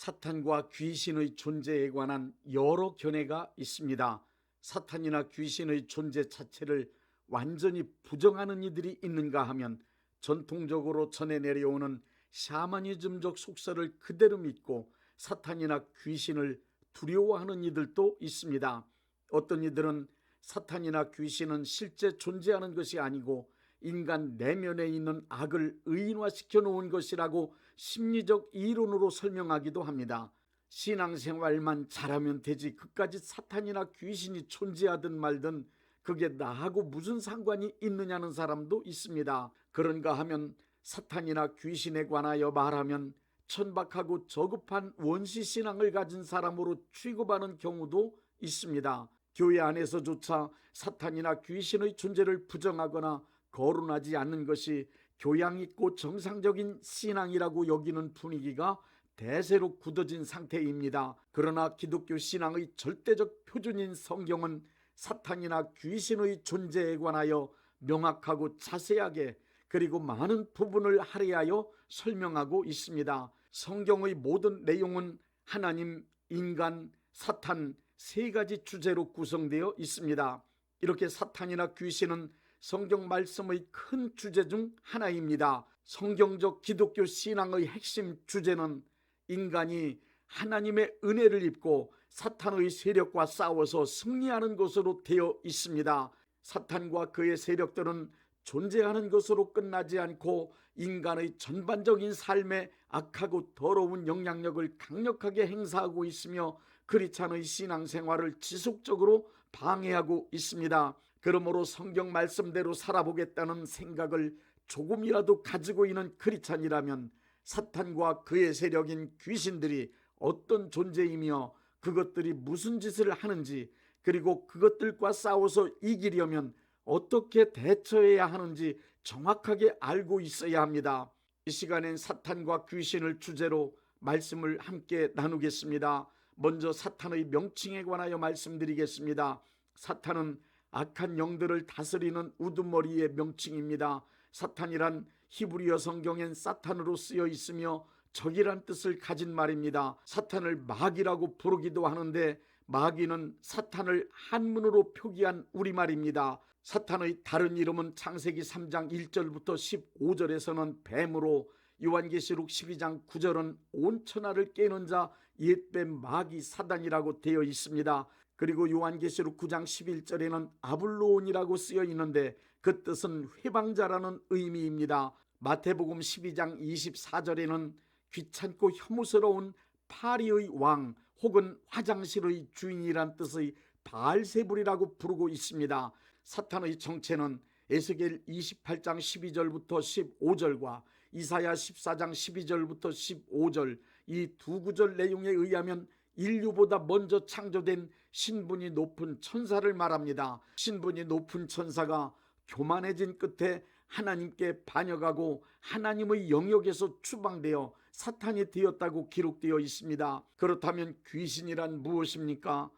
사탄과 귀신의 존재에 관한 여러 견해가 있습니다. 사탄이나 귀신의 존재 자체를 완전히 부정하는 이들이 있는가 하면 전통적으로 전해 내려오는 샤머니즘적 속설을 그대로 믿고 사탄이나 귀신을 두려워하는 이들도 있습니다. 어떤 이들은 사탄이나 귀신은 실제 존재하는 것이 아니고 인간 내면에 있는 악을 의인화시켜 놓은 것이라고 심리적 이론으로 설명하기도 합니다. 신앙생활만 잘하면 되지 그까지 사탄이나 귀신이 존재하든 말든 그게 나하고 무슨 상관이 있느냐는 사람도 있습니다. 그런가 하면 사탄이나 귀신에 관하여 말하면 천박하고 저급한 원시신앙을 가진 사람으로 취급하는 경우도 있습니다. 교회 안에서조차 사탄이나 귀신의 존재를 부정하거나 거론하지 않는 것이 교양 있고 정상적인 신앙이라고 여기는 분위기가 대세로 굳어진 상태입니다. 그러나 기독교 신앙의 절대적 표준인 성경은 사탄이나 귀신의 존재에 관하여 명확하고 자세하게 그리고 많은 부분을 할애하여 설명하고 있습니다. 성경의 모든 내용은 하나님, 인간, 사탄 세 가지 주제로 구성되어 있습니다. 이렇게 사탄이나 귀신은 성경 말씀의 큰 주제 중 하나입니다. 성경적 기독교 신앙의 핵심 주제는 인간이 하나님의 은혜를 입고 사탄의 세력과 싸워서 승리하는 것으로 되어 있습니다. 사탄과 그의 세력들은 존재하는 것으로 끝나지 않고 인간의 전반적인 삶에 악하고 더러운 영향력을 강력하게 행사하고 있으며 크리스찬의 신앙생활을 지속적으로 방해하고 있습니다. 그러므로 성경 말씀대로 살아보겠다는 생각을 조금이라도 가지고 있는 크리스찬이라면 사탄과 그의 세력인 귀신들이 어떤 존재이며 그것들이 무슨 짓을 하는지 그리고 그것들과 싸워서 이기려면 어떻게 대처해야 하는지 정확하게 알고 있어야 합니다. 이 시간엔 사탄과 귀신을 주제로 말씀을 함께 나누겠습니다. 먼저 사탄의 명칭에 관하여 말씀드리겠습니다. 사탄은 악한 영들을 다스리는 우두머리의 명칭입니다. 사탄이란 히브리어 성경엔 사탄으로 쓰여 있으며 적이란 뜻을 가진 말입니다. 사탄을 마귀라고 부르기도 하는데 마귀는 사탄을 한문으로 표기한 우리말입니다. 사탄의 다른 이름은 창세기 3장 1절부터 15절에서는 뱀으로, 요한계시록 12장 9절은 온천하를 깨는 자 옛뱀 마귀 사단이라고 되어 있습니다. 그리고 요한계시록 9장 11절에는 아블로온이라고 쓰여 있는데 그 뜻은 회방자라는 의미입니다. 마태복음 12장 24절에는 귀찮고 혐오스러운 파리의 왕 혹은 화장실의 주인이란 뜻의 바알세불이라고 부르고 있습니다. 사탄의 정체는 에스겔 28장 12절부터 15절과 이사야 14장 12절부터 15절 이 두 구절 내용에 의하면 인류보다 먼저 창조된 신분이 높은 천사를 말합니다. 신분이 높은 천사가 교만해진 끝에 하나님께 반역하고 하나님의 영역에서 추방되어 사탄이 되었다고 기록되어 있습니다. 그렇다면 귀신이란 무엇입니까?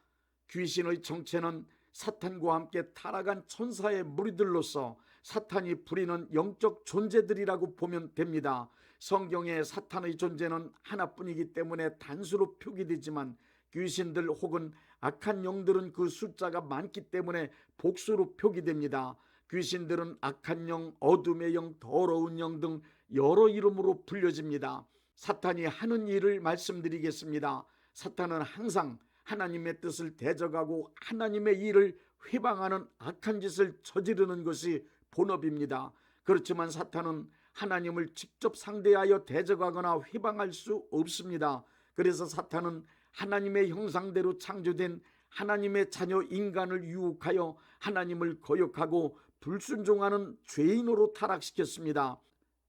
귀신의 정체는 사탄과 함께 타락한 천사의 무리들로서 사탄이 부리는 영적 존재들이라고 보면 됩니다. 성경에 사탄의 존재는 하나뿐이기 때문에 단수로 표기되지만 귀신들 혹은 악한 영들은 그 숫자가 많기 때문에 복수로 표기됩니다. 귀신들은 악한 영, 어둠의 영, 더러운 영 등 여러 이름으로 불려집니다. 사탄이 하는 일을 말씀드리겠습니다. 사탄은 항상 하나님의 뜻을 대적하고 하나님의 일을 회방하는 악한 짓을 저지르는 것이 본업입니다. 그렇지만 사탄은 하나님을 직접 상대하여 대적하거나 회방할 수 없습니다. 그래서 사탄은 하나님의 형상대로 창조된 하나님의 자녀 인간을 유혹하여 하나님을 거역하고 불순종하는 죄인으로 타락시켰습니다.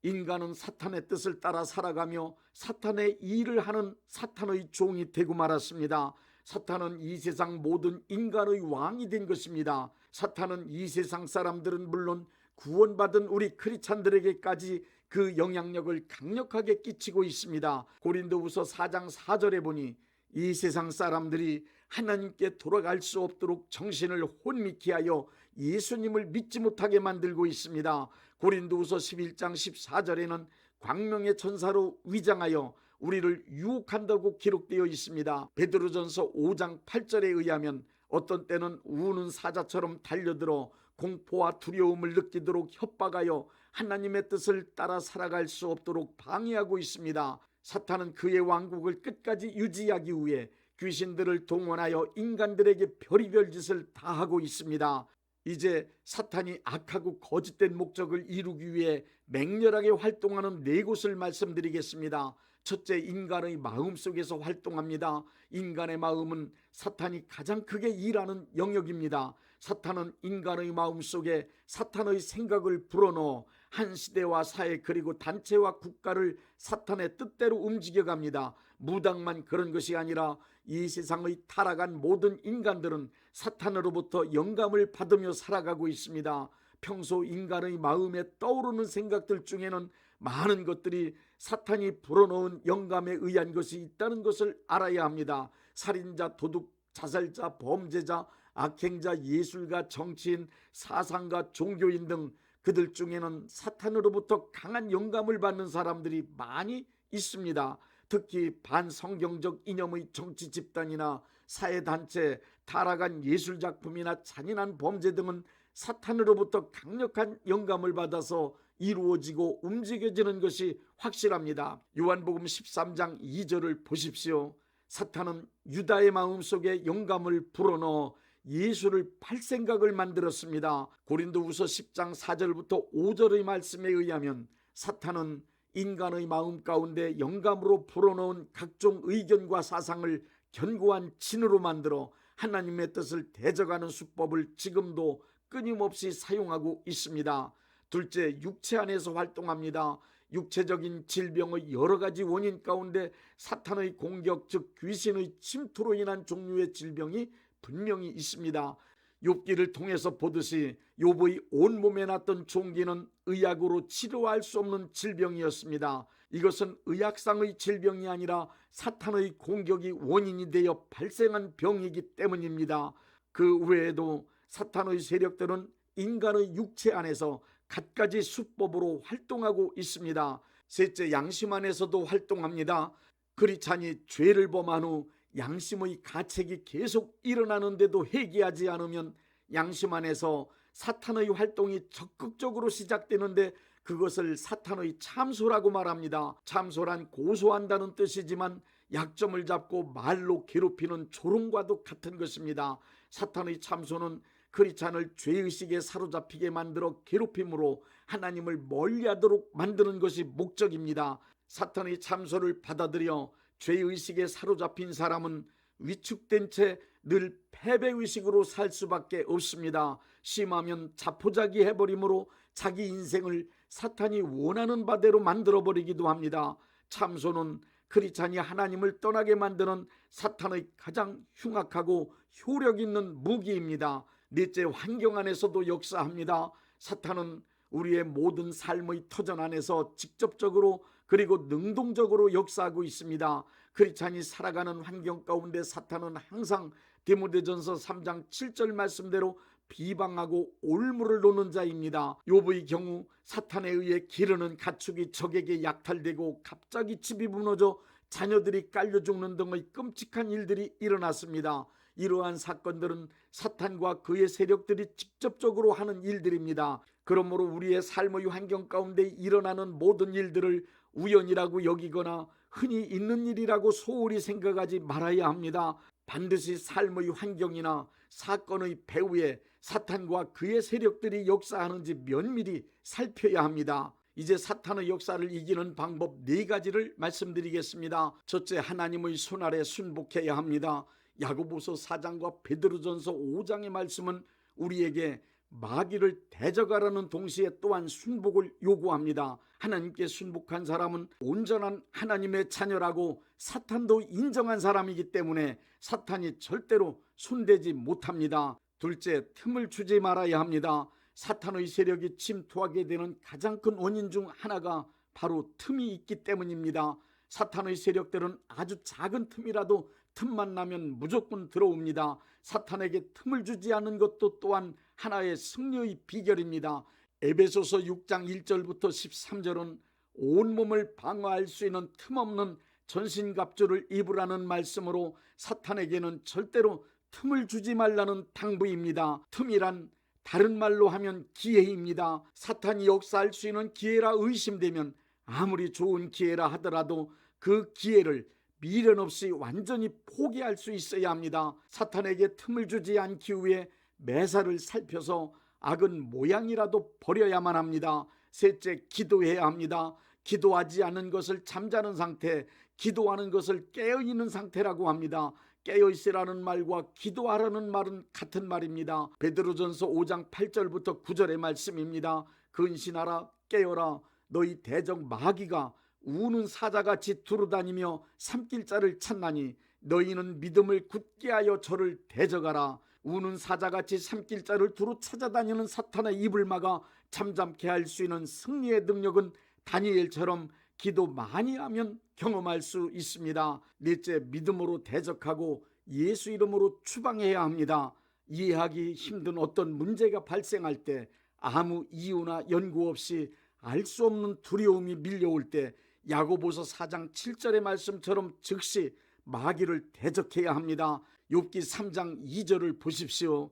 인간은 사탄의 뜻을 따라 살아가며 사탄의 일을 하는 사탄의 종이 되고 말았습니다. 사탄은 이 세상 모든 인간의 왕이 된 것입니다. 사탄은 이 세상 사람들은 물론 구원받은 우리 크리스찬들에게까지 그 영향력을 강력하게 끼치고 있습니다. 고린도후서 4장 4절에 보니 이 세상 사람들이 하나님께 돌아갈 수 없도록 정신을 혼미케 하여 예수님을 믿지 못하게 만들고 있습니다. 고린도후서 11장 14절에는 광명의 천사로 위장하여 우리를 유혹한다고 기록되어 있습니다. 베드로전서 5장 8절에 의하면 어떤 때는 우는 사자처럼 달려들어 공포와 두려움을 느끼도록 협박하여 하나님의 뜻을 따라 살아갈 수 없도록 방해하고 있습니다. 사탄은 그의 왕국을 끝까지 유지하기 위해 귀신들을 동원하여 인간들에게 별의별 짓을 다 하고 있습니다. 이제 사탄이 악하고 거짓된 목적을 이루기 위해 맹렬하게 활동하는 네 곳을 말씀드리겠습니다. 첫째, 인간의 마음 속에서 활동합니다. 인간의 마음은 사탄이 가장 크게 일하는 영역입니다. 사탄은 인간의 마음 속에 사탄의 생각을 불어넣어 한 시대와 사회 그리고 단체와 국가를 사탄의 뜻대로 움직여갑니다. 무당만 그런 것이 아니라 이 세상의 타락한 모든 인간들은 사탄으로부터 영감을 받으며 살아가고 있습니다. 평소 인간의 마음에 떠오르는 생각들 중에는 많은 것들이 사탄이 불어넣은 영감에 의한 것이 있다는 것을 알아야 합니다. 살인자, 도둑, 자살자, 범죄자, 악행자, 예술가, 정치인, 사상가, 종교인 등 그들 중에는 사탄으로부터 강한 영감을 받는 사람들이 많이 있습니다. 특히 반성경적 이념의 정치 집단이나 사회단체, 타락한 예술작품이나 잔인한 범죄 등은 사탄으로부터 강력한 영감을 받아서 이루어지고 움직여지는 것이 확실합니다. 요한복음 13장 2절을 보십시오. 사탄은 유다의 마음속에 영감을 불어넣어 예수를 팔 생각을 만들었습니다. 고린도후서 10장 4절부터 5절의 말씀에 의하면 사탄은 인간의 마음 가운데 영감으로 불어넣은 각종 의견과 사상을 견고한 진으로 만들어 하나님의 뜻을 대적하는 수법을 지금도 끊임없이 사용하고 있습니다. 둘째, 육체 안에서 활동합니다. 육체적인 질병의 여러 가지 원인 가운데 사탄의 공격, 즉 귀신의 침투로 인한 종류의 질병이 분명히 있습니다. 욥기를 통해서 보듯이 욥의 온몸에 났던 종기는 의학으로 치료할 수 없는 질병이었습니다. 이것은 의학상의 질병이 아니라 사탄의 공격이 원인이 되어 발생한 병이기 때문입니다. 그 외에도 사탄의 세력들은 인간의 육체 안에서 갖가지 수법으로 활동하고 있습니다. 셋째, 양심 안에서도 활동합니다. 크리스찬이 죄를 범한 후 양심의 가책이 계속 일어나는데도 회개하지 않으면 양심 안에서 사탄의 활동이 적극적으로 시작되는데 그것을 사탄의 참소라고 말합니다. 참소란 고소한다는 뜻이지만 약점을 잡고 말로 괴롭히는 조롱과도 같은 것입니다. 사탄의 참소는 크리스찬을 죄의식에 사로잡히게 만들어 괴롭힘으로 하나님을 멀리하도록 만드는 것이 목적입니다. 사탄의 참소를 받아들여 죄의식에 사로잡힌 사람은 위축된 채 늘 패배의식으로 살 수밖에 없습니다. 심하면 자포자기 해버림으로 자기 인생을 사탄이 원하는 바대로 만들어버리기도 합니다. 참소는 크리스찬이 하나님을 떠나게 만드는 사탄의 가장 흉악하고 효력 있는 무기입니다. 넷째, 환경 안에서도 역사합니다. 사탄은 우리의 모든 삶의 터전 안에서 직접적으로 그리고 능동적으로 역사하고 있습니다. 크리스찬이 살아가는 환경 가운데 사탄은 항상 디모데전서 3장 7절 말씀대로 비방하고 올무를 놓는 자입니다. 욥의 경우 사탄에 의해 기르는 가축이 적에게 약탈되고 갑자기 집이 무너져 자녀들이 깔려 죽는 등의 끔찍한 일들이 일어났습니다. 이러한 사건들은 사탄과 그의 세력들이 직접적으로 하는 일들입니다. 그러므로 우리의 삶의 환경 가운데 일어나는 모든 일들을 우연이라고 여기거나 흔히 있는 일이라고 소홀히 생각하지 말아야 합니다. 반드시 삶의 환경이나 사건의 배후에 사탄과 그의 세력들이 역사하는지 면밀히 살펴야 합니다. 이제 사탄의 역사를 이기는 방법 4가지를 말씀드리겠습니다. 첫째, 하나님의 손 아래 순복해야 합니다. 야고보서 4장과 베드로전서 5장의 말씀은 우리에게 마귀를 대적하라는 동시에 또한 순복을 요구합니다. 하나님께 순복한 사람은 온전한 하나님의 자녀라고 사탄도 인정한 사람이기 때문에 사탄이 절대로 손대지 못합니다. 둘째, 틈을 주지 말아야 합니다. 사탄의 세력이 침투하게 되는 가장 큰 원인 중 하나가 바로 틈이 있기 때문입니다. 사탄의 세력들은 아주 작은 틈이라도 틈만 나면 무조건 들어옵니다. 사탄에게 틈을 주지 않는 것도 또한 하나의 승리의 비결입니다. 에베소서 6장 1절부터 13절은 온몸을 방어할 수 있는 틈없는 전신갑주를 입으라는 말씀으로 사탄에게는 절대로 틈을 주지 말라는 당부입니다. 틈이란 다른 말로 하면 기회입니다. 사탄이 역사할 수 있는 기회라 의심되면 아무리 좋은 기회라 하더라도 그 기회를 미련 없이 완전히 포기할 수 있어야 합니다. 사탄에게 틈을 주지 않기 위해 매사를 살펴서 악은 모양이라도 버려야만 합니다. 셋째, 기도해야 합니다. 기도하지 않는 것을 잠자는 상태, 기도하는 것을 깨어있는 상태라고 합니다. 깨어있으라는 말과 기도하라는 말은 같은 말입니다. 베드로전서 5장 8절부터 9절의 말씀입니다. 근신하라, 깨어라. 너희 대적 마귀가 우는 사자같이 두루다니며 삼킬 자를 찾나니 너희는 믿음을 굳게 하여 저를 대적하라. 우는 사자같이 삼킬 자를 두루 찾아다니는 사탄의 입을 막아 잠잠케 할 수 있는 승리의 능력은 다니엘처럼 기도 많이 하면 경험할 수 있습니다. 넷째, 믿음으로 대적하고 예수 이름으로 추방해야 합니다. 이해하기 힘든 어떤 문제가 발생할 때 아무 이유나 연구 없이 알 수 없는 두려움이 밀려올 때 야고보서 4장 7절의 말씀처럼 즉시 마귀를 대적해야 합니다. 욥기 3장 2절을 보십시오.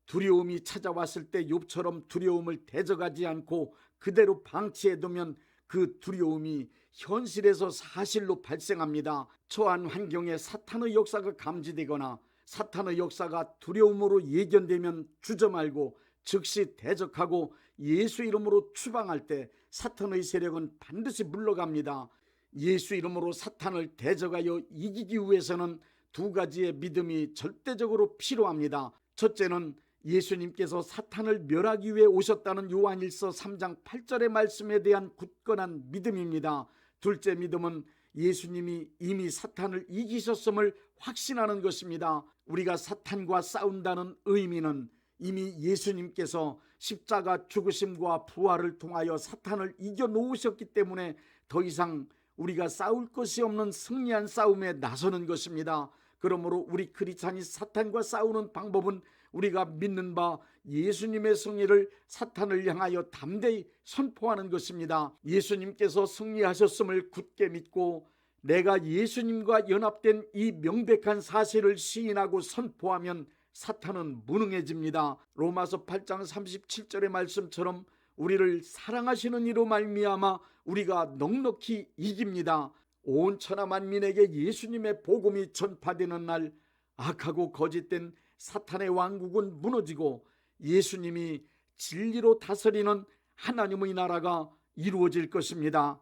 두려움이 찾아왔을 때 욥처럼 두려움을 대적하지 않고 그대로 방치해두면 그 두려움이 현실에서 사실로 발생합니다. 처한 환경에 사탄의 역사가 감지되거나 사탄의 역사가 두려움으로 예견되면 주저 말고 즉시 대적하고 예수 이름으로 추방할 때 사탄의 세력은 반드시 물러갑니다. 예수 이름으로 사탄을 대적하여 이기기 위해서는 두 가지의 믿음이 절대적으로 필요합니다. 첫째는 예수님께서 사탄을 멸하기 위해 오셨다는 요한일서 3장 8절의 말씀에 대한 굳건한 믿음입니다. 둘째 믿음은 예수님이 이미 사탄을 이기셨음을 확신하는 것입니다. 우리가 사탄과 싸운다는 의미는 이미 예수님께서 십자가 죽으심과 부활을 통하여 사탄을 이겨놓으셨기 때문에 더 이상 우리가 싸울 것이 없는 승리한 싸움에 나서는 것입니다. 그러므로 우리 크리스찬이 사탄과 싸우는 방법은 우리가 믿는 바 예수님의 승리를 사탄을 향하여 담대히 선포하는 것입니다. 예수님께서 승리하셨음을 굳게 믿고 내가 예수님과 연합된 이 명백한 사실을 시인하고 선포하면 사탄은 무능해집니다. 로마서 8장 37절의 말씀처럼 우리를 사랑하시는 이로 말미암아 우리가 넉넉히 이깁니다. 온 천하 만민에게 예수님의 복음이 전파되는 날 악하고 거짓된 사탄의 왕국은 무너지고 예수님이 진리로 다스리는 하나님의 나라가 이루어질 것입니다.